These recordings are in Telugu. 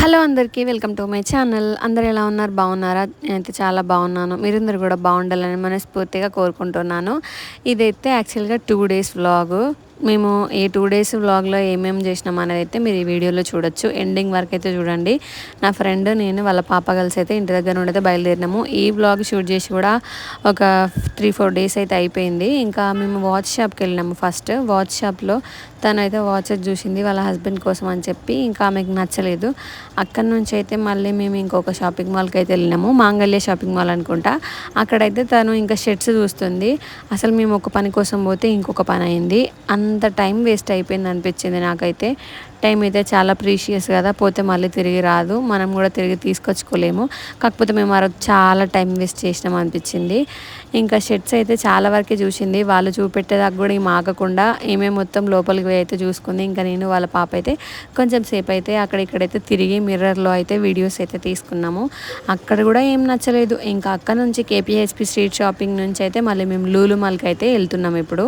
హలో అందరికీ వెల్కమ్ టు మై ఛానల్. అందరూ ఎలా ఉన్నారు? బాగున్నారా? నేనైతే చాలా బాగున్నాను. మీరందరూ కూడా బాగుండాలని మనస్ఫూర్తిగా కోరుకుంటున్నాను. ఇదైతే యాక్చువల్గా 2 డేస్ వ్లాగు. మేము ఈ 2 డేస్ వ్లాగ్లో ఏమేమి చేసినాం అనేది అయితే మీరు ఈ వీడియోలో చూడొచ్చు. ఎండింగ్ వరకు అయితే చూడండి. నా ఫ్రెండ్ నేను వాళ్ళ పాప కలిసి అయితే ఇంటి దగ్గర నుండి అయితే బయలుదేరినాము. ఈ వ్లాగ్ షూట్ చేసి కూడా ఒక 3-4 డేస్ అయితే అయిపోయింది. ఇంకా మేము వాచ్ షాప్కి వెళ్ళినాము. ఫస్ట్ వాచ్ షాప్లో తనైతే వాచెస్ చూసింది వాళ్ళ హస్బెండ్ కోసం అని చెప్పి, ఇంకా ఆమెకు నచ్చలేదు. అక్కడి నుంచి అయితే మళ్ళీ మేము ఇంకొక షాపింగ్ మాల్కి అయితే వెళ్ళినాము. మాంగళ్య షాపింగ్ మాల్ అనుకుంటా. అక్కడైతే తను ఇంకా షర్ట్స్ చూస్తుంది. అసలు మేము ఒక పని కోసం పోతే ఇంకొక పని అయింది. అంత టైం వేస్ట్ అయిపోయింది అనిపించింది నాకైతే. టైం అయితే చాలా ప్రీషియస్ కదా, పోతే మళ్ళీ తిరిగి రాదు, మనం కూడా తిరిగి తీసుకొచ్చుకోలేము. కాకపోతే మేము ఆ రోజు చాలా టైం వేస్ట్ చేసినాం అనిపించింది. ఇంకా షర్ట్స్ అయితే చాలా వరకే చూసింది. వాళ్ళు చూపెట్టేదాకా కూడా ఏం ఆగకుండా ఏమేమి మొత్తం లోపలికి పోయి అయితే చూసుకుంది. ఇంకా నేను వాళ్ళ పాప అయితే కొంచెం సేపు అయితే అక్కడిక్కడైతే తిరిగి మిర్రర్లో అయితే వీడియోస్ అయితే తీసుకున్నాము. అక్కడ కూడా ఏం నచ్చలేదు. ఇంకా అక్కడ నుంచి కేపీహెచ్పి స్ట్రీట్ షాపింగ్ నుంచి అయితే మళ్ళీ మేము లూలు మాల్కి అయితే వెళ్తున్నాం. ఇప్పుడు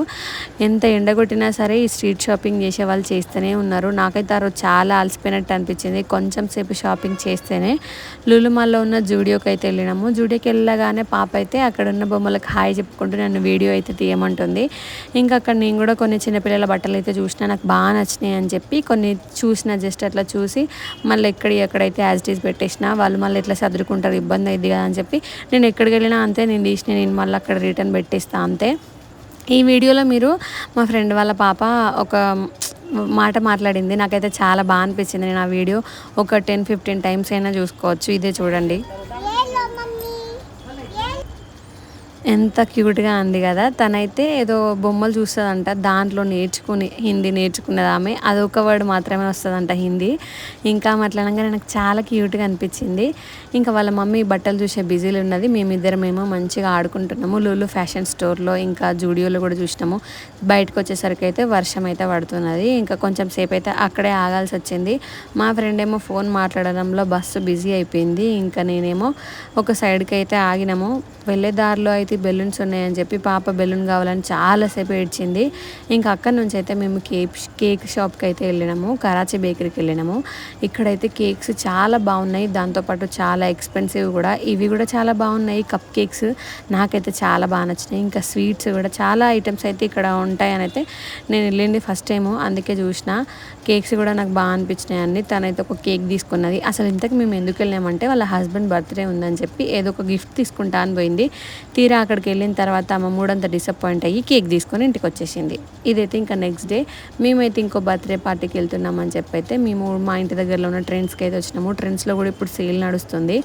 ఎంత ఎండ కొట్టినా సరే ఈ స్ట్రీట్ షాపింగ్ చేసే వాళ్ళు చేస్తూనే ఉన్నారు. నాకైతే ఆ రోజు చాలా అలసిపోయినట్టు అనిపించింది. కొంచెం సేపు షాపింగ్ చేస్తేనే లూలు మాల్లో ఉన్న జూడియోకి అయితే వెళ్ళినాము. జూడియోకి వెళ్ళగానే పాప అయితే అక్కడ ఉన్న బొమ్మలకు హాయ్ చెప్పుకుంటూ నన్ను వీడియో అయితే తీయమంటుంది. ఇంకా అక్కడ నేను కూడా కొన్ని చిన్నపిల్లల బట్టలు అయితే చూసినా, నాకు బాగా నచ్చినాయి అని చెప్పి కొన్ని చూసిన, జస్ట్ అట్లా చూసి మళ్ళీ ఎక్కడైతే యాజ్ ఇట్ ఈస్ పెట్టేసిన. వాళ్ళు మళ్ళీ ఎట్లా సర్దుకుంటారు, ఇబ్బంది అయింది కదా అని చెప్పి నేను ఎక్కడికి వెళ్ళినా అంతే, నేను తీసిన నేను మళ్ళీ అక్కడ రిటర్న్ పెట్టేస్తాను అంతే. ఈ వీడియోలో మీరు మా ఫ్రెండ్ వాళ్ళ పాప ఒక మాట మాట్లాడింది, నాకైతే చాలా బాగా అనిపించింది. నేను ఆ వీడియో ఒక 10-15 టైమ్స్ అయినా చూసుకోవచ్చు. ఇదే చూడండి, ఎంత క్యూట్గా అంది కదా. తనైతే ఏదో బొమ్మలు చూస్తుందంట, దాంట్లో హిందీ నేర్చుకున్నది ఆమె. అదొక వర్డ్ మాత్రమే వస్తుందంట హిందీ. ఇంకా మాట్లాడగానే నాకు చాలా క్యూట్గా అనిపించింది. ఇంకా వాళ్ళ మమ్మీ బట్టలు చూసే బిజీలో ఉన్నది. మేమిద్దరమేమో మంచిగా ఆడుకుంటున్నాము లూలు ఫ్యాషన్ స్టోర్లో, ఇంకా జూడియోలో కూడా చూసినాము. బయటకు వచ్చేసరికి అయితే వర్షం అయితే పడుతున్నది. ఇంకా కొంచెం సేపు అయితే అక్కడే ఆగాల్సి వచ్చింది. మా ఫ్రెండ్ ఏమో ఫోన్ మాట్లాడడంలో బస్సు బిజీ అయిపోయింది. ఇంకా నేనేమో ఒక సైడ్కి అయితే ఆగినాము. వెళ్ళే దారిలో అయితే బెలూన్స్ ఉన్నాయని చెప్పి పాప బెలూన్ కావాలని చాలాసేపు ఏడ్చింది. ఇంకా అక్కడి నుంచి అయితే మేము కేక్ షాప్కి అయితే వెళ్ళినాము. కరాచీ బేకరీకి వెళ్ళినాము. ఇక్కడైతే కేక్స్ చాలా బాగున్నాయి, దాంతోపాటు చాలా ఎక్స్పెన్సివ్ కూడా. ఇవి కూడా చాలా బాగున్నాయి కప్ కేక్స్, నాకైతే చాలా బాగా నచ్చినాయి. ఇంకా స్వీట్స్ కూడా చాలా ఐటమ్స్ అయితే ఇక్కడ ఉంటాయని అయితే నేను వెళ్ళింది ఫస్ట్ టైము, అందుకే చూసిన. కేక్స్ కూడా నాకు బాగా అనిపించినాయి అన్ని. తనైతే ఒక కేక్ తీసుకున్నది. అసలు ఇంతకు మేము ఎందుకు వెళ్ళామంటే వాళ్ళ హస్బెండ్ బర్త్డే ఉందని చెప్పి ఏదో ఒక గిఫ్ట్ తీసుకుంటా అని పోయింది. తీరా అక్కడికి వెళ్ళిన తర్వాత ఆమె మూడంతా డిసప్పాయింట్ అయ్యి కేక్ తీసుకొని ఇంటికి వచ్చేసింది. ఇదైతే ఇంకా నెక్స్ట్ డే మేమైతే ఇంకో బర్త్డే పార్టీకి వెళ్తున్నామని చెప్పి అయితే మేము మా ఇంటి దగ్గరలో ఉన్న ట్రెండ్స్కి అయితే వచ్చినాము. ట్రెండ్స్లో కూడా ఇప్పుడు సేల్ నడుస్తుంది.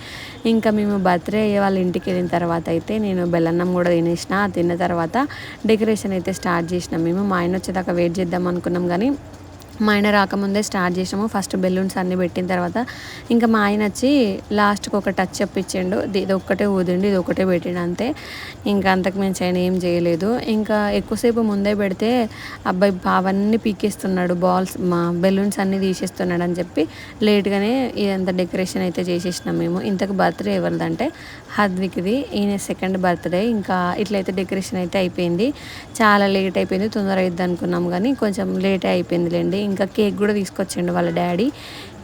ఇంకా మేము బర్త్డే అయ్యే వాళ్ళ ఇంటికి వెళ్ళిన తర్వాత అయితే నేను బెల్లన్నం కూడా తినేసిన. తిన్న తర్వాత డెకరేషన్ అయితే స్టార్ట్ చేసినాం. మేము మా ఆయన వచ్చేదాకా వెయిట్ చేద్దాం అనుకున్నాం, కానీ మా ఆయన రాకముందే స్టార్ట్ చేసాము. ఫస్ట్ బెలూన్స్ అన్నీ పెట్టిన తర్వాత ఇంకా మా ఆయన వచ్చి లాస్ట్కి ఒక టచ్ అప్ ఇచ్చిండు. ఇది ఒక్కటే ఊదిండు, ఇది ఒకటే పెట్టిండు అంతే. ఇంకా అంతకు మించి ఆయన ఏం చేయలేదు. ఇంకా ఎక్కువసేపు ముందే పెడితే అబ్బాయి అవన్నీ పీకేస్తున్నాడు, బాల్స్ మా బెలూన్స్ అన్నీ తీసేస్తున్నాడు అని చెప్పి లేట్గానే ఇదంతా డెకరేషన్ అయితే చేసేసినాం మేము. ఇంతకు బర్త్డే ఎవరిదంటే హద్విక్ది, ఈయన సెకండ్ బర్త్డే. ఇంకా ఇట్లయితే డెకరేషన్ అయితే అయిపోయింది. చాలా లేట్ అయిపోయింది, తొందర అయిద్ది అనుకున్నాం కానీ కొంచెం లేటే అయిపోయిందిలేండి. ఇంకా కేక్ కూడా తీసుకొచ్చిండు వాళ్ళ డాడీ.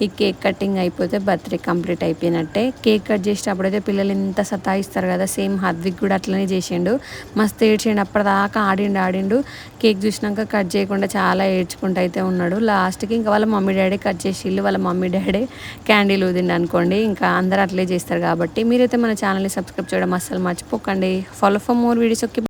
ఈ కేక్ కటింగ్ అయిపోతే బర్త్డే కంప్లీట్ అయిపోయినట్టే. కేక్ కట్ చేసేటప్పుడైతే పిల్లలు ఎంత సతాయిస్తారు కదా, సేమ్ హద్విక్ కూడా అట్లనే చేసిండు. మస్తు ఏడ్చిండు, అప్పటిదాకా ఆడిండు. కేక్ చూసినాక కట్ చేయకుండా చాలా ఏడ్చుకుంటూ అయితే ఉన్నాడు. లాస్ట్కి ఇంకా వాళ్ళ మమ్మీ డాడీ కట్ చేసిళ్ళు. వాళ్ళ మమ్మీ డాడీ క్యాండిల్ ఊదిండు అనుకోండి. ఇంకా అందరూ అట్లే చేస్తారు కాబట్టి మీరైతే మన ఛానల్ని సబ్స్క్రైబ్ చేయడం అస్సలు మర్చిపోకండి. Follow for more videos. Okay.